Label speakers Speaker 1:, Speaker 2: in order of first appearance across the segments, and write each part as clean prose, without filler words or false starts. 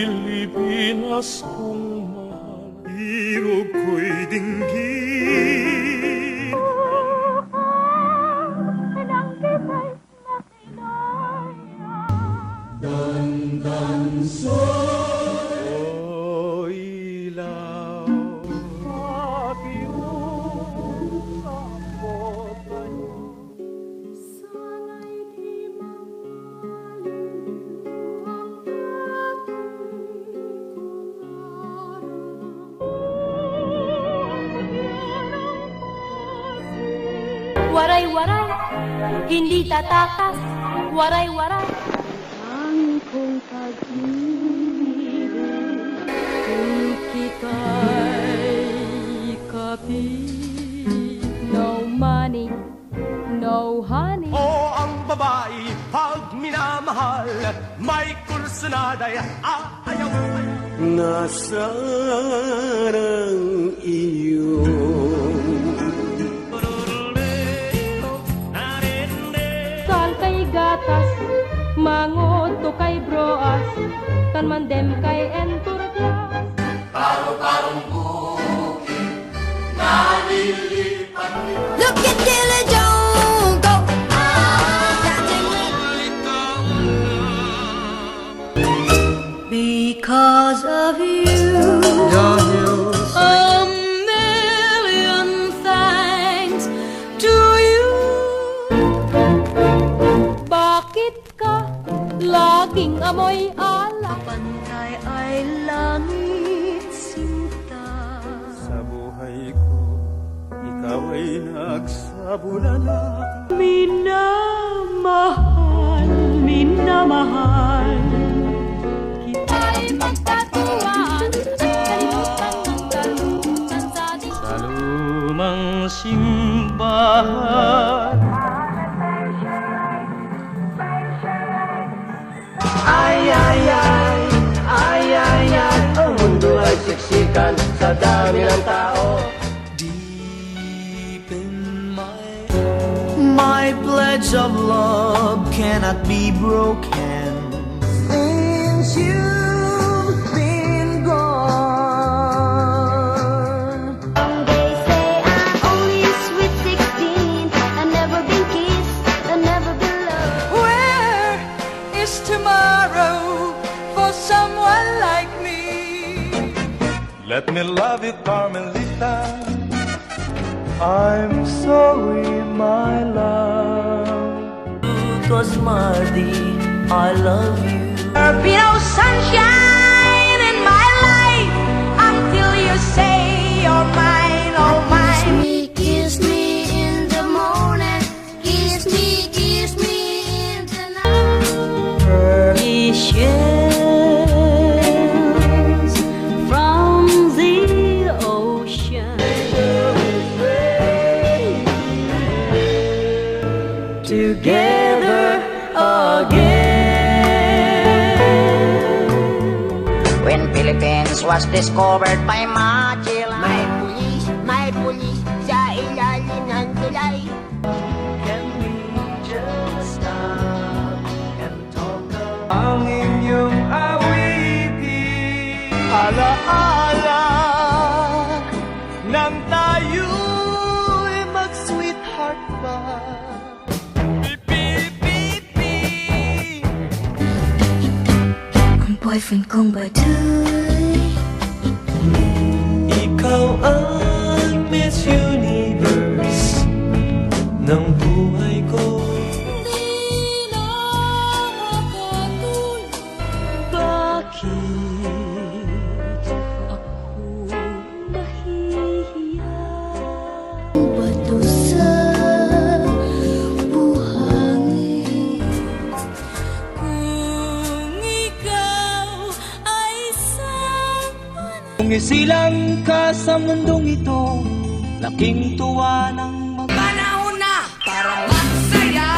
Speaker 1: Pilipinas kong mahal, irog ko'y dinggin.
Speaker 2: Nang kita'y nakilaya,
Speaker 1: Dandanso o ilaw, pag-iong kapotan niyo.
Speaker 2: sana'y di mawalin ang ating kungaran.
Speaker 3: Waray-waray, hindi tatakas. Waray-waray.
Speaker 2: Ang kong pag-ibig, kung kita'y kapit.
Speaker 3: No money, no honey.
Speaker 1: O ang babae pag minamahal, may kursunada'y ayaw. Nasaan ang iyong
Speaker 3: Sal kay gatas, mangoto kay broas, kan mandem kay enturglas.
Speaker 2: Look at Dilly Jones go. Because of you, a million thanks to you.
Speaker 3: Bakit ka laging amoy alak?
Speaker 2: Pantay ay langit sinta.
Speaker 1: sa buhay ko, ikaw ay nagsabulala.
Speaker 2: Minamahal, minamahal.
Speaker 3: Ay magkatuwaan at kalimutan ng kalutan sa dito.
Speaker 1: Sa lumang simbahan, ay, ay, ay, ay, ay, ay, ang mundo ay siksikan sa dami ng tao. Deep in my pledge of love cannot be broken since you've been gone.
Speaker 2: They say I'm only a sweet 16. I've never been kissed, I've never been loved.
Speaker 4: Where is tomorrow for someone like me?
Speaker 1: Let me love you, Carmelita. I'm sorry, my love. Cause Marty, I love you.
Speaker 4: There'll be no sunshine in my life until you say you're mine, oh mine.
Speaker 2: Kiss me in the morning, kiss me in the night.
Speaker 3: Shells from the ocean together again.
Speaker 5: When Philippines was discovered by Magellan,
Speaker 6: May pulis sa ilalim ng tulay.
Speaker 1: Can we just stop and talk about ang inyong awitin? Alaala nang tayo'y mag-sweetheart pa.
Speaker 2: Ang boyfriend kong Baduy,
Speaker 1: Ikaw ang Miss Universe ng buhay ko.
Speaker 2: di na makatulog.
Speaker 3: Bakit ako nahihiya?
Speaker 2: Bato sa buhangin. Kung ikaw ay sama
Speaker 1: Kung isilang ka sa mundong ito, laking tuwa ng
Speaker 4: Panahon na para magsaya.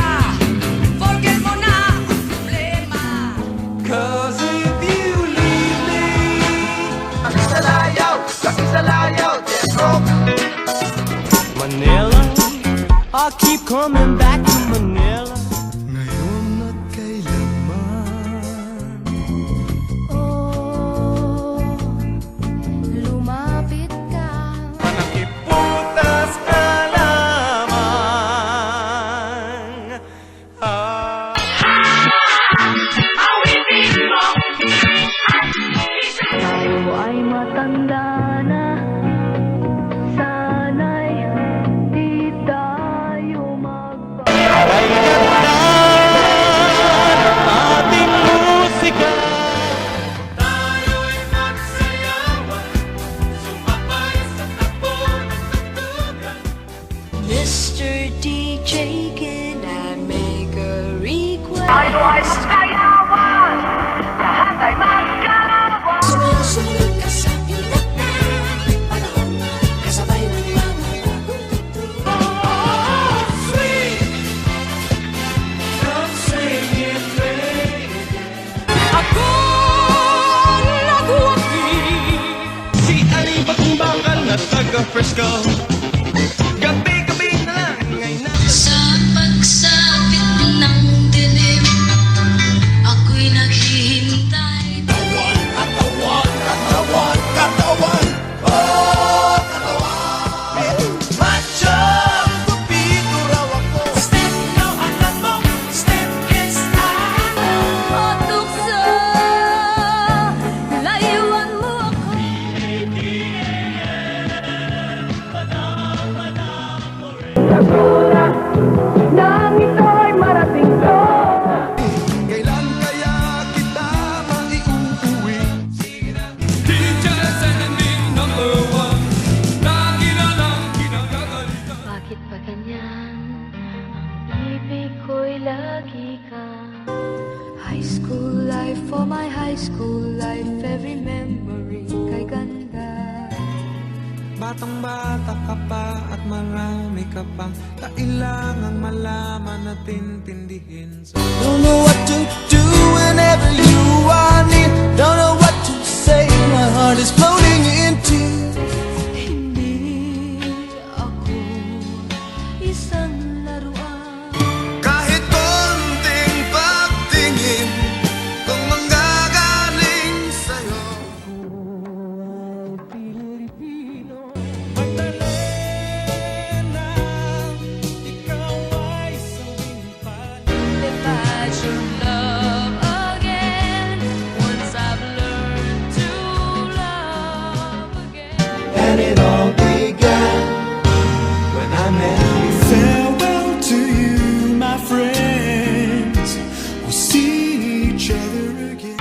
Speaker 4: Tayo ay magkayawan, lahat ay magkalawan.
Speaker 3: Sumusunod ka sa pilak na panahon, kasabay ng mga bagong tugtog. Ako nagwagi.
Speaker 7: Si Aling Bakal na taga Frisco. Gabi-gabi na lang ngay na
Speaker 3: Sa pagsapit ng dilim, ako'y naghihintay.
Speaker 7: macho. Gupito raw ako. Step now angat mo, step is out.
Speaker 3: O tukso, layuan mo ako.
Speaker 1: Nang ito'y marating ko.
Speaker 7: Kailan kaya kita maiuuwi? DJ Sandy number 1. Lagi na lang kinagagalitan.
Speaker 3: Bakit ba ganyan? Ang ibig ko'y lagi ka. High school life, for my high school life, every memory kay ganda.
Speaker 8: Batang bata ka pa at marami ka pang kailangang malaman at intindihin.
Speaker 7: Don't know what to do whenever you are near. Don't know what to say. My heart is floating in tears.
Speaker 3: Hindi ako isang laruan.
Speaker 7: Kahit konting pagtingin kung manggagaling sa'yo. Magdalena, ikaw ay sawing
Speaker 3: If I should love again, once I've learned to love again.
Speaker 7: And it all began when I met you. Farewell to you, my friends. We'll see each other again.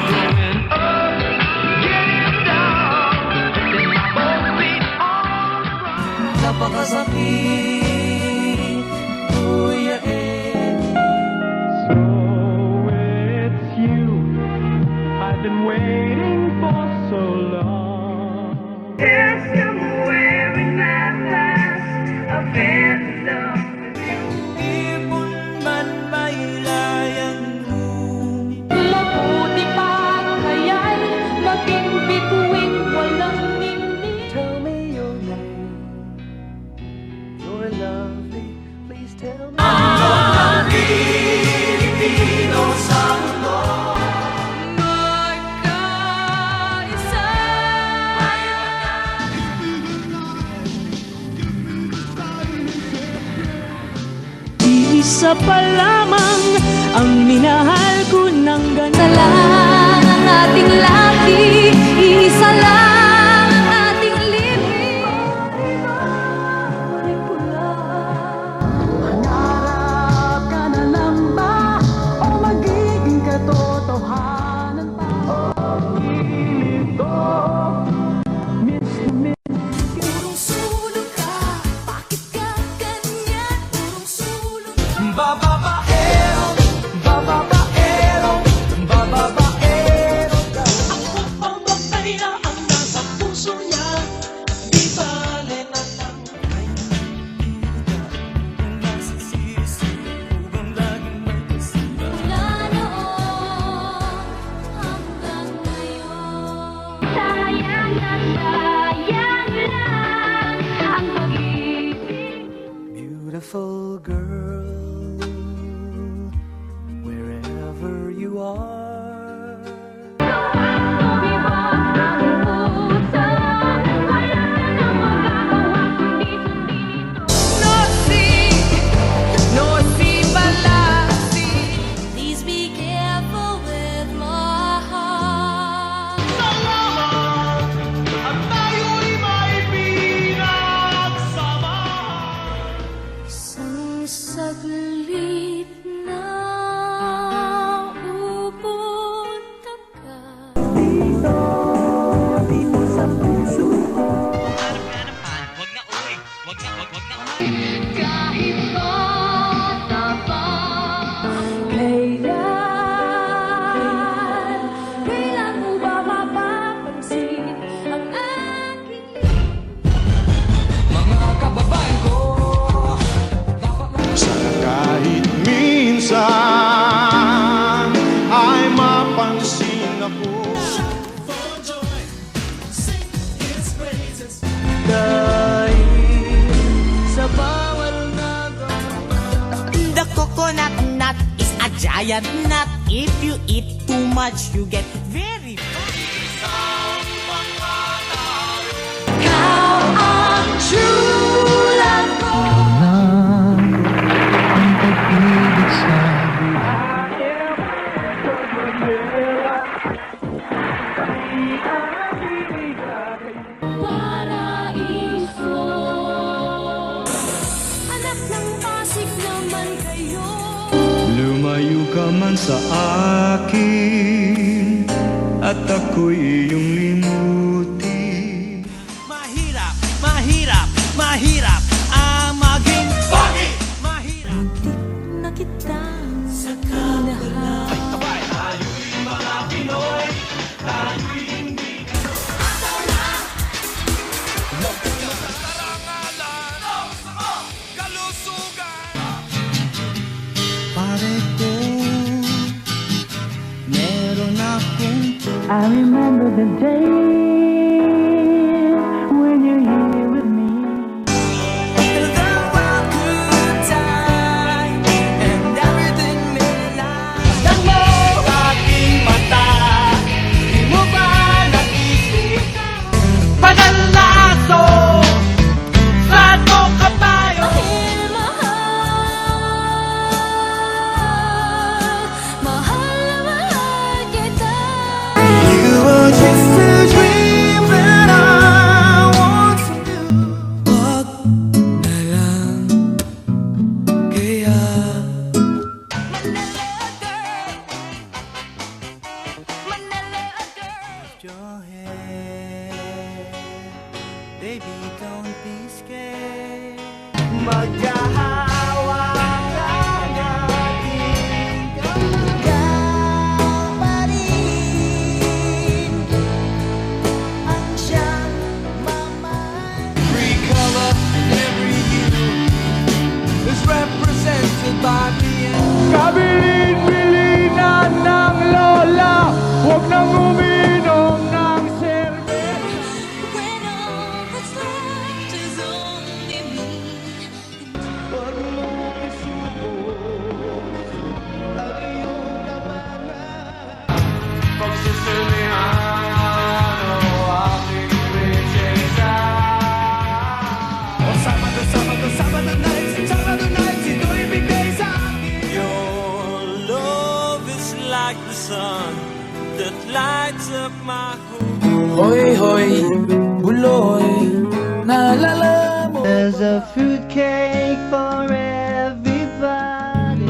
Speaker 1: Napakasakit, Kuya Ed.
Speaker 7: So it's you I've been waiting for so long.
Speaker 4: There's somewhere in my past a phantom.
Speaker 7: Ibon man may layang mo.
Speaker 3: Mabuti pa kaya'y maging bituin walang ningning.
Speaker 1: Tell me your name. You're lovely. Please tell me.
Speaker 3: Magkaisa. Isa pa lamang ang minahal ko ng ganda lang ang ating laki, isa lang ang ating libing. Hanarap ka na lang ba o magiging katotohanan pa? Purong sulong ka, bakit ka ganyan? Purong sulong ka.
Speaker 7: Bababaero, bababaero, bababaero ka.
Speaker 3: Ako ang babae ang nasa puso niya, di bale na lang. Mula noon hanggang ngayon, sayang na sayang lang ang pag-ibig.
Speaker 1: Beautiful girl, wherever you are.
Speaker 3: Tumibok ang puso, wala nang magagawa kundi sundin ito. Please be careful with my heart.
Speaker 7: At tayo'y may pinagsama.
Speaker 3: Isang saglit na pupunta ka.
Speaker 1: Dito sa puso ko.
Speaker 3: Kahit bata pa, kailan
Speaker 9: Coconut nut is a giant nut. If you eat too much, you get very
Speaker 3: Ikaw ang true love ko. Paraiso. Anak ng Pasig naman kayo.
Speaker 7: Lumayo ka man sa akin at ako'y iyong limutin.
Speaker 8: Mahirap, mahirap, mahirap ang maging pogi. Mahirap.
Speaker 3: Na kita sa kinahan.
Speaker 8: Pare ko, meron akong
Speaker 1: I remember the days when you're here with me.
Speaker 8: the world could die and everything may lie.
Speaker 1: Ang mo aking mata, di mo ba nakikita? Panalaso, sato kabayo.
Speaker 3: Mahal kita.
Speaker 8: You are just a dream that I want to do. Wag na lang kaya. Your head, baby, don't be scared. Magkahawa ang ating ikaw pa rin ang siyang mamahal. Every color and every hue is represented by me and
Speaker 7: Kabilin-bilinan ng lola, huwag nang uminom ng serbesa.
Speaker 3: When all that's left is only me.
Speaker 7: Pag mo isubok ang iyong labanan, pagsisilihan o aking prinsesa. O Sabado, Sabado, Sabado nights, ito'y bigay sa akin.
Speaker 8: your love is like the sun that lights up my home.
Speaker 1: Hoy, hoy, buloy, naalala mo. There's a fruitcake for everybody.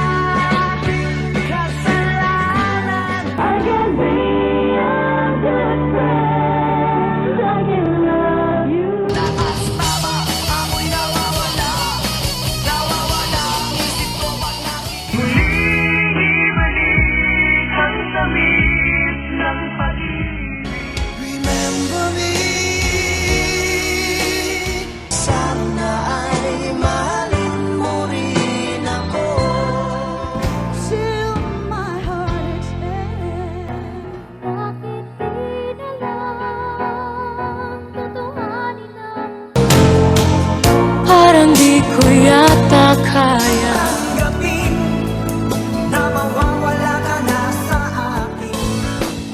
Speaker 1: Malaking kasalanan. I can be a good friend. I can love you.
Speaker 8: Remember me. Sana ay mahalin mo rin ako.
Speaker 3: Till my heart expands. Bakit di na lang tutuhanin ang parang di ko yata kaya.
Speaker 8: Tanggapin na mawawala ka na sa akin.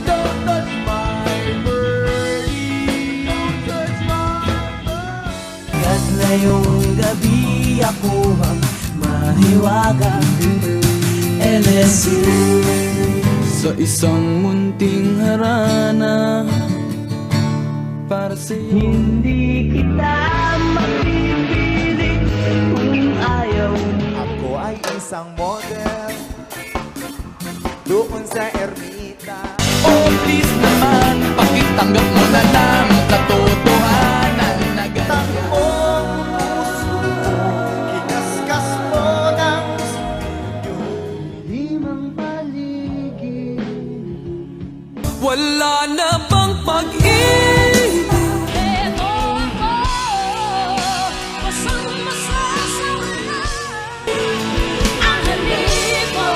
Speaker 7: Don't touch my birdie, don't touch my birdie.
Speaker 8: Kahit ngayong gabi ako ang mahiwaga. LSU.
Speaker 1: Sa isang munting harana para sa
Speaker 8: Hindi kita mapipilit kung ayaw mo.
Speaker 10: Ako ay isang model doon sa Ermita.
Speaker 1: oh please naman, pakitanggap mo na lang katotohanan na ganyan.
Speaker 10: Takbong puso, kinaskas mo ng studio. Limang paligid.
Speaker 8: Wala na bang pag-ibig?
Speaker 3: Eto ako, masang-masa sa wala. Ang halik mo,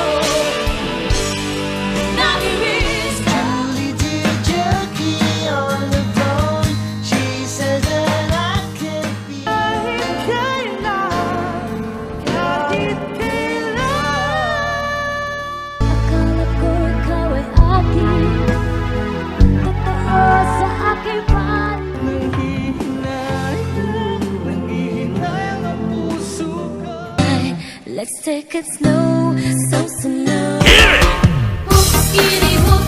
Speaker 3: nami-miss ka.
Speaker 10: Julie dear Jackie on the phone. She
Speaker 3: Let's take it slow, so slow. Hoop, skitty, hoop,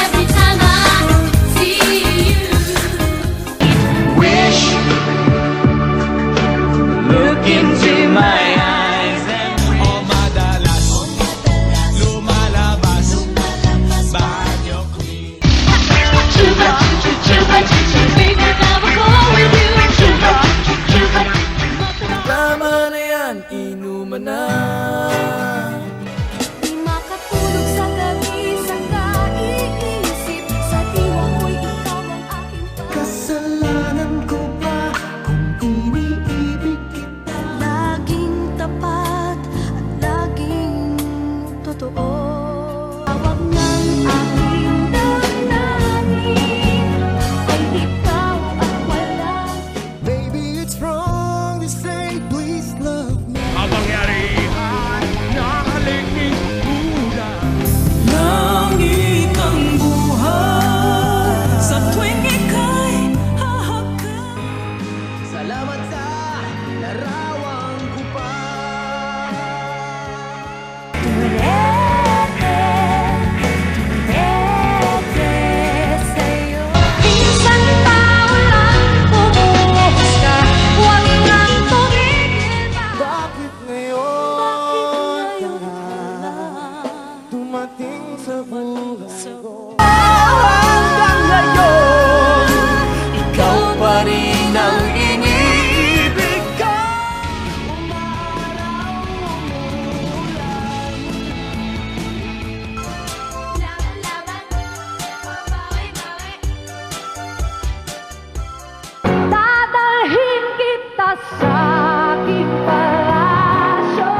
Speaker 3: every time I see you.
Speaker 8: Wish, look into my eyes and oh madalas, lumalabas, banyo queen.
Speaker 3: Chupa, chupa, chupa, baby, never go with you. Chupa, chupa.
Speaker 8: Tama na yan, inuman na.
Speaker 3: Di makatulog sa gabi, sa kaiisip. Sa diwa ko'y ikaw ang aking
Speaker 10: Kasalanan ko ba kung iniibig kita?
Speaker 3: laging tapat at laging totoo. Tawag ng aking damdamin ay ikaw at walang
Speaker 10: Baby, it's wrong to say please love me.
Speaker 8: Langit ang buhay sa tuwing ika'y hahagkan.
Speaker 10: Salamat sa larawan ko pa.
Speaker 3: sa'yo. Isang tao lang pumuhusga, huwag nang tumigil pa.
Speaker 10: Bakit ngayon dumating sa buhay ko?
Speaker 8: Hanggang ngayon, ikaw pa rin ang inibig ko.
Speaker 3: Dadalhin kita sa aking palasyo.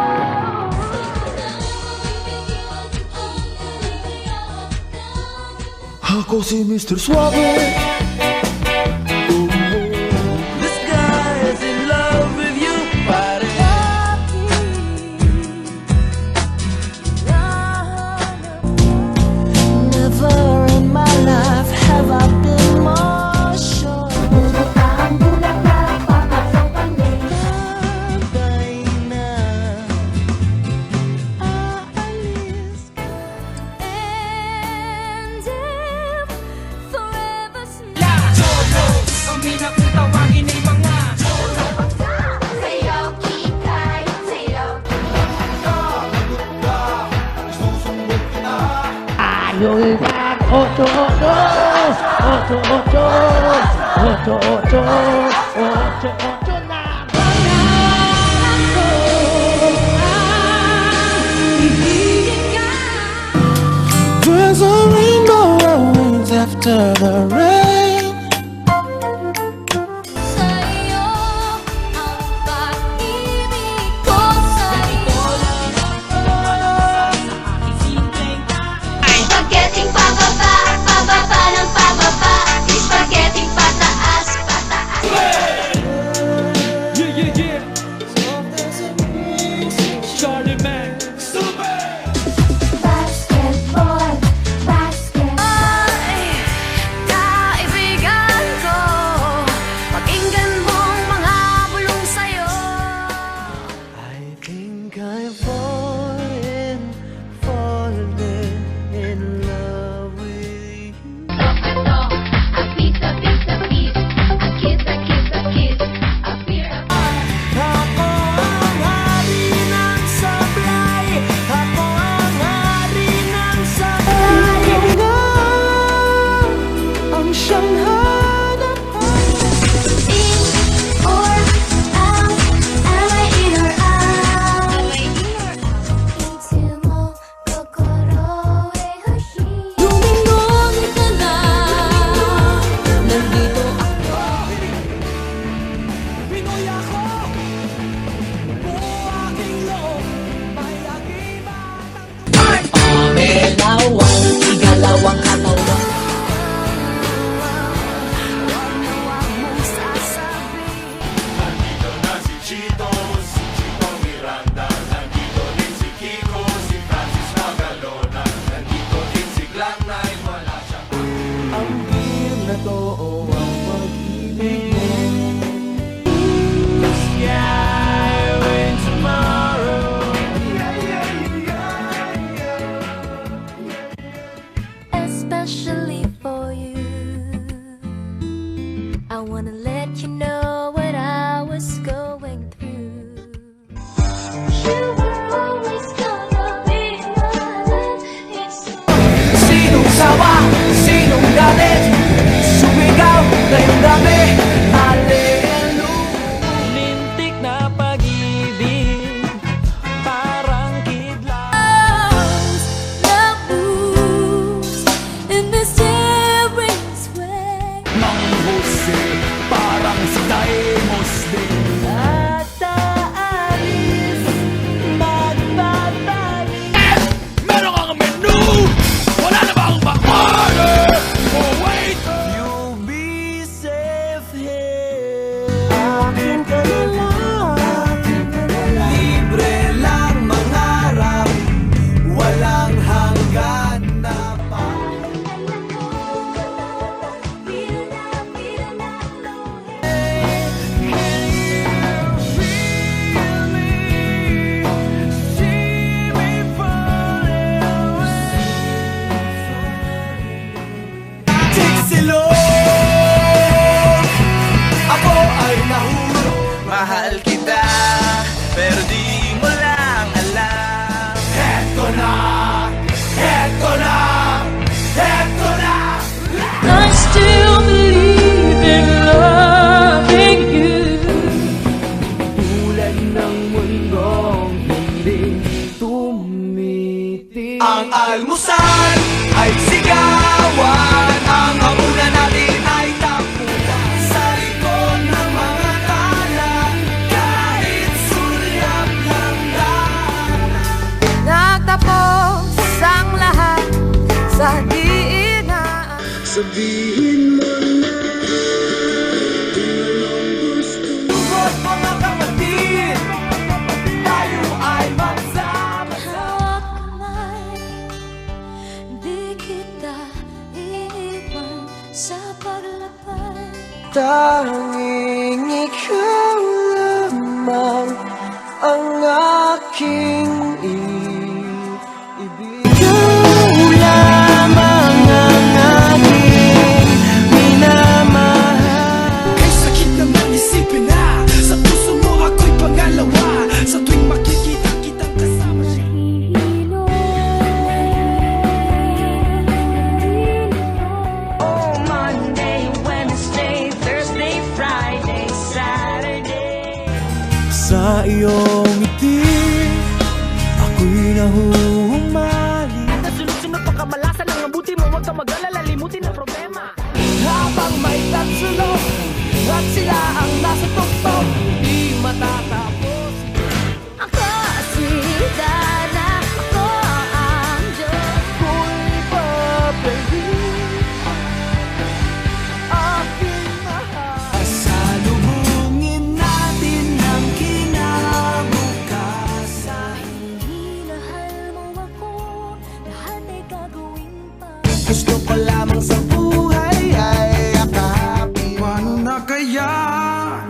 Speaker 10: Ako si Mr. Suave.
Speaker 8: This guy is in love with you, pare.
Speaker 3: Never in my life have I been more sure. Ang bulaklak, papasok ang
Speaker 10: Patay na.
Speaker 3: aalis. And if forever's Sa'yo, kikay, sa'yo.
Speaker 10: There's a rainbow always after the rain.
Speaker 3: Sa'yo, ang pag-ibig ko sa'yo. Spaghetting pababa, pababa ng pababa. Spaghetting pataas, pataas.
Speaker 8: Charlie Man.
Speaker 3: Basketball, basketball. Ay, kaibigan ko, pakinggan mong mga bulong sa'yo.
Speaker 10: I think I've fallen in love with you.
Speaker 3: A piece, a piece, a piece. A kiss, a kiss, a kiss. A fear, a
Speaker 10: Ako ang hari ng sablay. Ako ang hari ng sablay. Ang siyang hanap.
Speaker 3: in or out. Am I in or out?
Speaker 7: Ang almusal ay sigawan, ang hapunan natin ay tampuan sa likod ng mga tala, kahit sulyap lang daan.
Speaker 4: Nagtapos ang lahat sa diinaan.
Speaker 7: Sabihin mo na Tugod mga kapatid, tayo ay magsama.
Speaker 3: Hawak kamay, di kita iiwan sa paglakbay.
Speaker 1: Tanging ikaw lamang ang aking ibig. Ikaw lamang ang aking minamahal.
Speaker 7: Kay sakit naman isipin na sa puso mo ako'y pangalawa. Sa tuwing makikita kitang kasama siya.
Speaker 4: Oh, Monday, Wednesday, Thursday, Friday, Saturday.
Speaker 10: Sa iyong ngiti, ako'y nahuhumali.
Speaker 4: Sunod-sunod pagkamalasan ng mabuti mo, huwag kang mag-alala, limutin ang problema. Habang may tatsulok at sila ang nasa tuktok, di matatapos. Ako si Dana, ako ang Diyos ko'y papalhin, aking mahal.
Speaker 7: Salubungin natin ang kinabukasan.
Speaker 3: Minahal mo ako, lahat ay gagawin pa.
Speaker 7: Gusto ko lamang sa buhay ay akapin. Paano na kaya?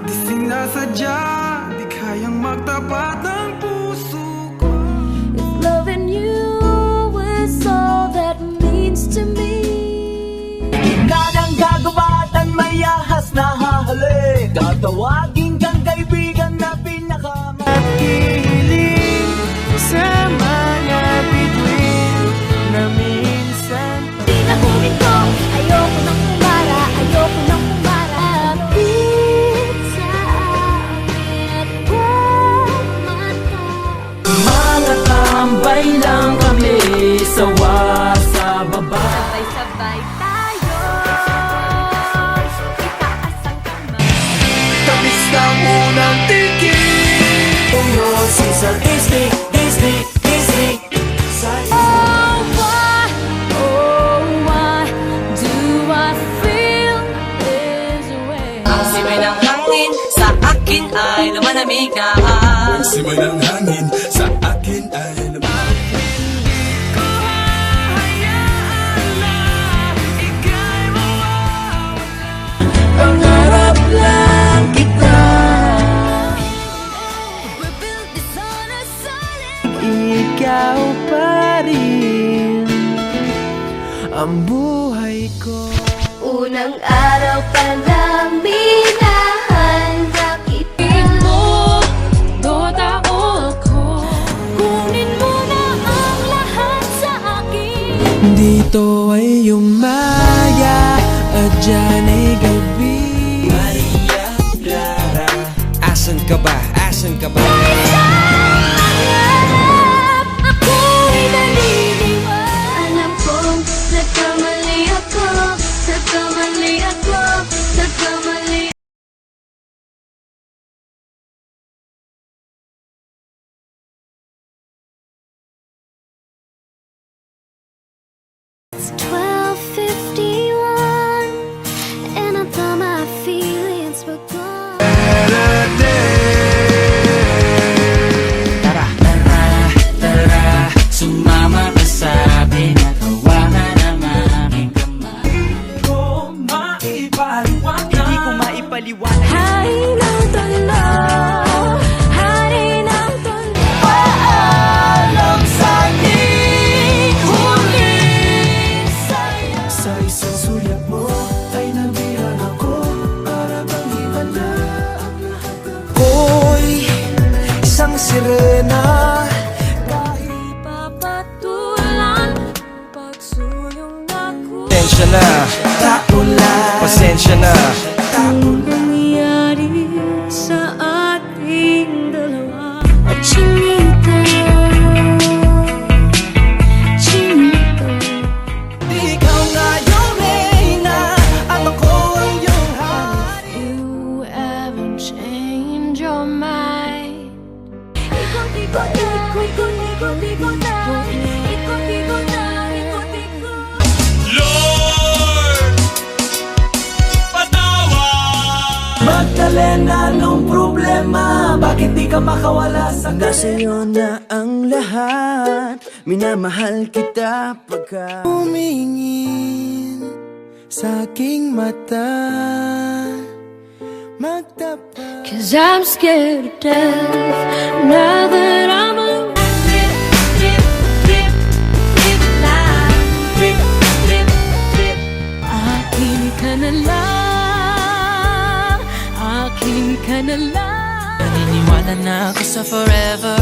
Speaker 7: Di sinasadya, di kayang magtapat ang puso ko.
Speaker 3: If loving you is all that means to me,
Speaker 7: Kanang gagawatan may ahas na hahalik. Tatawagin kang kaibigan na pinakamatkiling
Speaker 1: Sa mga bituin na minsan
Speaker 3: di na huminto. Ayoko nang kumara, ayoko nang kumara. Lapit sa akin at huwag mata.
Speaker 1: mga tambay lang kami, sawa sa baba.
Speaker 3: Sabay-sabay tayo, itaas ang kamay.
Speaker 7: Tamis ng unang tingin.
Speaker 1: Your season is me, is me, is me.
Speaker 3: Oh, why do I feel this way?
Speaker 4: Ang simay ng hangin sa akin ay lumalamig na.
Speaker 7: Simay ng hangin sa akin ay lumabas.
Speaker 1: Pangarap lang kita,
Speaker 3: We built this on a solid
Speaker 1: ikaw pa rin ang buhay ko.
Speaker 3: unang araw pa lang minahanda kita. Mo, totoo ko. Kunin mo na ang lahat sa akin.
Speaker 1: Dito ay umaya at dyan ay gabi. Maria Clara, asan ka ba? Asan ka ba?
Speaker 3: Ako'y naniniwala. Alam kong nagkamali ako, nagkamali ako, nagkamali. It's 12:51 and I thought my feelings were gone.
Speaker 7: Better day.
Speaker 3: ikot-ikot na, ikot-ikot na, ikot-ikot.
Speaker 8: Lord, patawad.
Speaker 4: Magdalena, anong problema? Bakit di ka makawala sa
Speaker 1: Sa'yo na ang lahat, minamahal kita pagka humingin sa aking mata, magtapat.
Speaker 3: 'Cause I'm scared to death now that I'm alone. Akin ka na lang, akin ka na lang.
Speaker 9: Naniniwala na ako sa forever,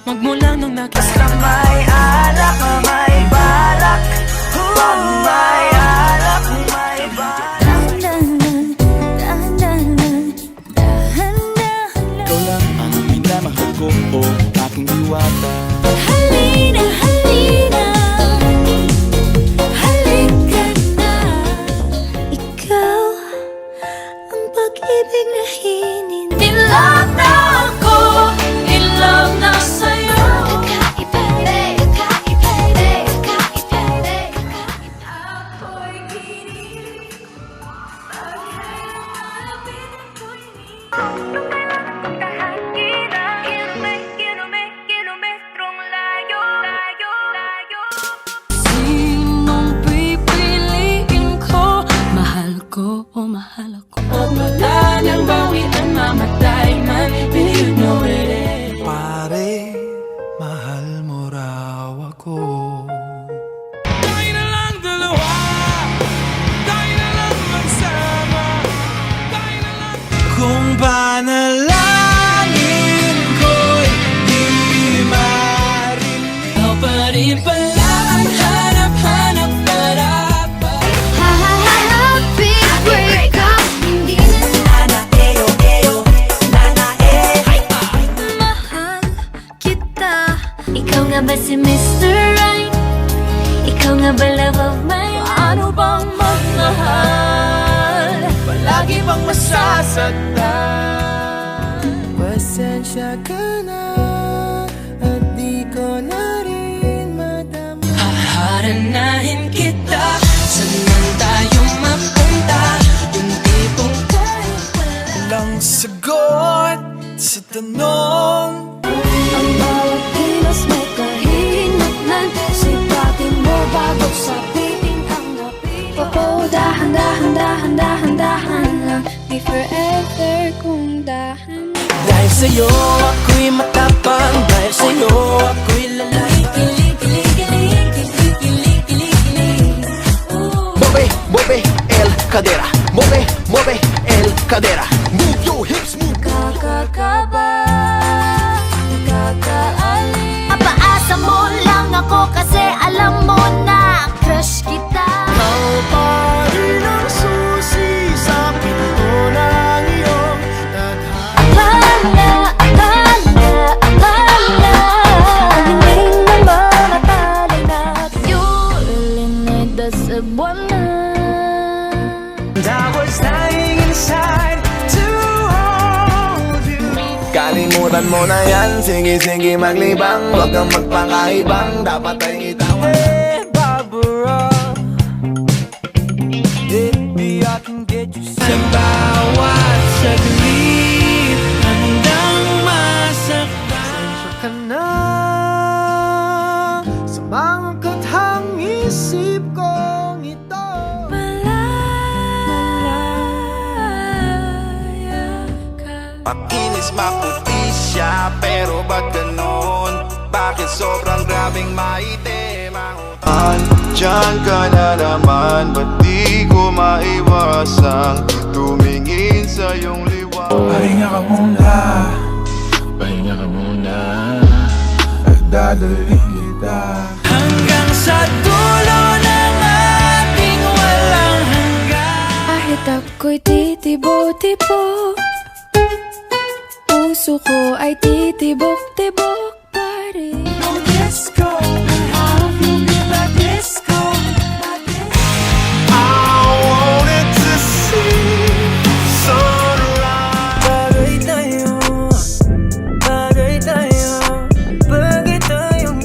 Speaker 9: magmula nung nakita.
Speaker 4: may alak, may balak. Pag may alak, may balak.
Speaker 7: Ikaw lang ang minamahal ko, oh, aking diwata.
Speaker 3: Halina, halina, halika na. Ikaw ang pag-ibig na hinin. In love na ako, in love na sa'yo. Kakaiba, kakaiba, kakaiba, kakaiba. Ako'y kinilig, paghahanapin ako'y kilometrong layo, layo, layo. Sinong pipiliin ko? Mahal ko o mahal ako? O wala nang bawian, mamatay man. Will you know it?
Speaker 7: Pare, mahal mo raw ako.
Speaker 8: Tayo na lang dalawa, tayo na lang magsama, tayo na lang. Kung panalangin ko'y di marinig,
Speaker 3: Ikaw pa rin pala ang hanap-hanap para happy break up. Hindi na mahal kita. Ikaw nga ba si Mr. Right? Ikaw nga ba love of my life? Ano bang magmahal?
Speaker 4: Palagi bang masasaktan?
Speaker 1: Pasensya ka na at di ko na rin madama.
Speaker 9: Haharanahin kita, saan man tayo mapunta, yung tipong tayo pala.
Speaker 7: Walang sagot sa tanong.
Speaker 3: Ang bawat kilos may kahinatnan. Sipatin mo bago sabihin ang napili. Oo, dahan-dahan, dahan-dahan, dahan lang. Di forever kung dahan.
Speaker 4: Dahil sa'yo ako'y matapang, dahil sa'yo ako'y lalaki.
Speaker 10: Mueve, mueve el cadera. Mueve, mueve el cadera. Move your hips, move.
Speaker 3: Nakakakaba, nakakaalis. Papaasa mo lang ako kasi alam mo na crush kita.
Speaker 10: Ikaw pa rin ang susi sa pinto ng iyong tadhana.
Speaker 3: Akala, akala, akala. Hindi naman akala na you really need the Cebuana.
Speaker 4: I was dying inside to hold you.
Speaker 10: Kalimutan mo na yan, sige sige maglibang. Huwag kang magpakaibang, dapat ay itawan.
Speaker 4: Hey, Barbara, maybe I can get you
Speaker 8: Sa bawat saglit, handang masaktan.
Speaker 4: ka na sa mga kathang isip kong ito.
Speaker 10: Makinis maputi siya, pero ba't ganon? Bakit sobrang grabing maitim ang utak? Diyan ka na naman, ba't di ko maiwasang tumingin sa iyong liwanag?
Speaker 7: Pahinga ka muna, pahinga ka muna, at dadalhin kita.
Speaker 8: Hanggang sa dulo ng ating walang hanggan.
Speaker 3: Kahit ako'y titibo-tibo, puso ko ay titibok-tibok pa rin.
Speaker 4: Disco, how you be my disco, my disco.
Speaker 10: I wanted to see sunrise.
Speaker 4: Bagay tayo, bagay tayo, bagay tayong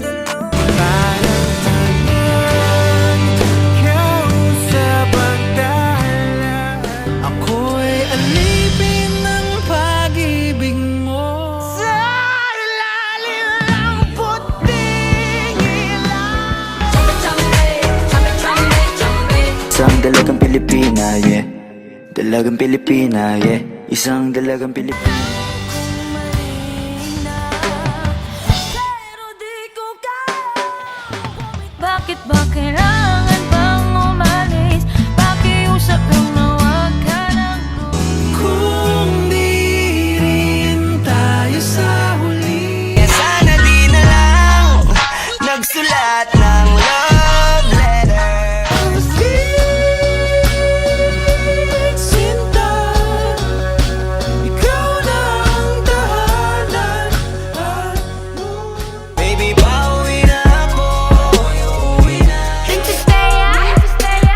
Speaker 11: Isang dalagang Pilipina, yeah. Dalagang Pilipina, yeah. Isang dalagang Pilipina.
Speaker 3: Bakit ba kailangan pang umalis? Pakiusap lang na wag ka nang
Speaker 1: Kung di rin tayo sa huli,
Speaker 9: Sana di na lang nagsulat ng love letter.
Speaker 1: sinta, ikaw na ang tahanan at
Speaker 9: Baby, pauwi na ako.
Speaker 2: Prinsesaya,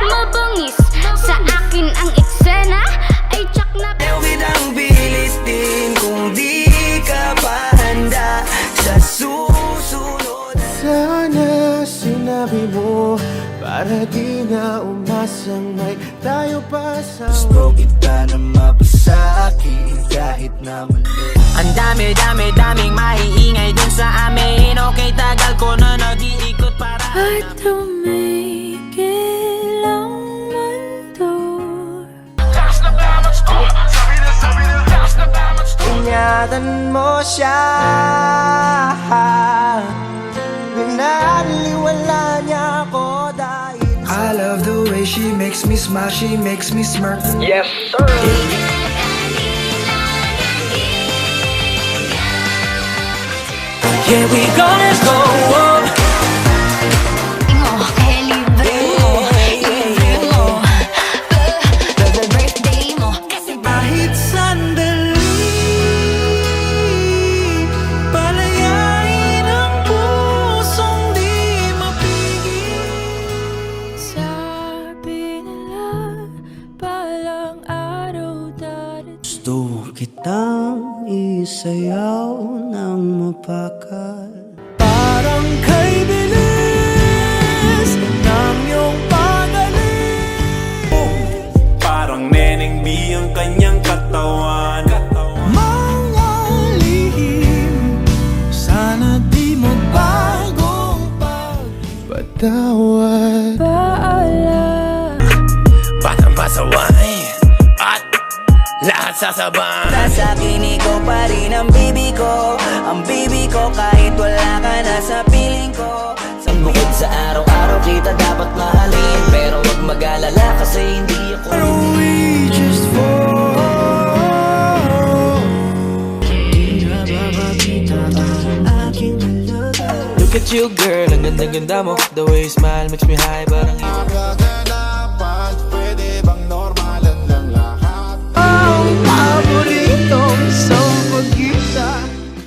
Speaker 2: mabangis. Sa akin ang eksena ay tsak na
Speaker 9: Ewid ang bilis din kung di ka pa handa sa susunod.
Speaker 7: Sana sinabi mo para di na umasang may tayo pa sa
Speaker 11: Gusto kita na mapasaki kahit na mali.
Speaker 9: Ang daming maiingay dun sa amin. Okay, tagal ko na nag-iikot para
Speaker 3: At tumigil ang mundo.
Speaker 9: Ingatan mo siya. Binaliwala niya ako dahil
Speaker 1: I love the way she makes me smile, she makes me smirk.
Speaker 4: Yes, sir.
Speaker 1: Yeah, we gonna go up.
Speaker 2: mo, kaya libre mo, libre mo. Birthday mo, kasi
Speaker 1: Kahit sandali, palayain ang pusong di mapigil.
Speaker 3: Sabi nila, palang araw darating.
Speaker 11: Gusto kitang isayaw ng mapakal.
Speaker 1: Parang kay bilis ng iyong pagaling.
Speaker 8: Parang Neneng B ang kanyang katawan.
Speaker 1: Mga lihim, sana di magbagong
Speaker 7: patawad.
Speaker 3: Paalam.
Speaker 9: batang pasaway at lahat sasabay. Sa akin ikaw pa rin ang baby ko. Ang baby ko kahit wala ka na sa piling ko. Bukod sa araw-araw kita dapat mahalin. Pero wag mag-alala kasi hindi ako
Speaker 1: we just fall.
Speaker 11: Di na ba makita ang aking halaga?
Speaker 1: Look at you girl, ang ganda-ganda mo. The way you smile makes me high, parang